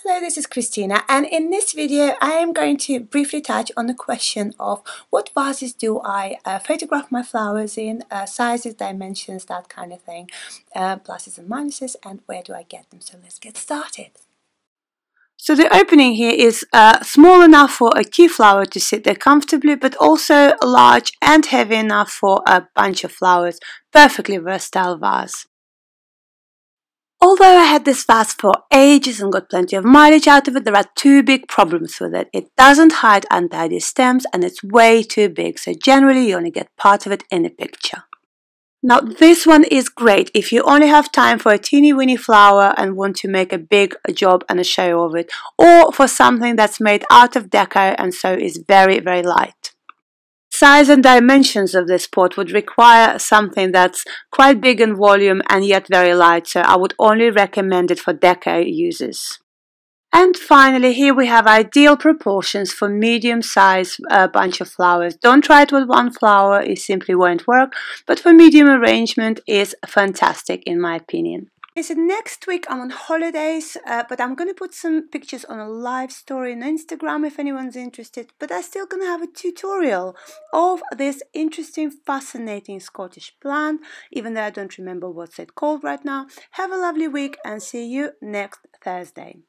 Hello, this is Christina, and in this video I am going to briefly touch on the question of what vases do I photograph my flowers in, sizes, dimensions, that kind of thing, pluses and minuses, and where do I get them. So let's get started. So the opening here is small enough for a key flower to sit there comfortably, but also large and heavy enough for a bunch of flowers. Perfectly versatile vase. Although I had this vase for ages and got plenty of mileage out of it, there are two big problems with it. It doesn't hide untidy stems and it's way too big, so generally you only get part of it in a picture. Now this one is great if you only have time for a teeny weeny flower and want to make a big job and a show of it, or for something that's made out of deco and so is very, very light. Size and dimensions of this pot would require something that's quite big in volume and yet very light, so I would only recommend it for deco users. And finally, here we have ideal proportions for medium size bunch of flowers. Don't try it with one flower, it simply won't work, but for medium arrangement is fantastic in my opinion. So next week I'm on holidays, but I'm going to put some pictures on a live story on Instagram if anyone's interested. But I'm still going to have a tutorial of this interesting, fascinating Scottish plant, even though I don't remember what's it called right now. Have a lovely week and see you next Thursday.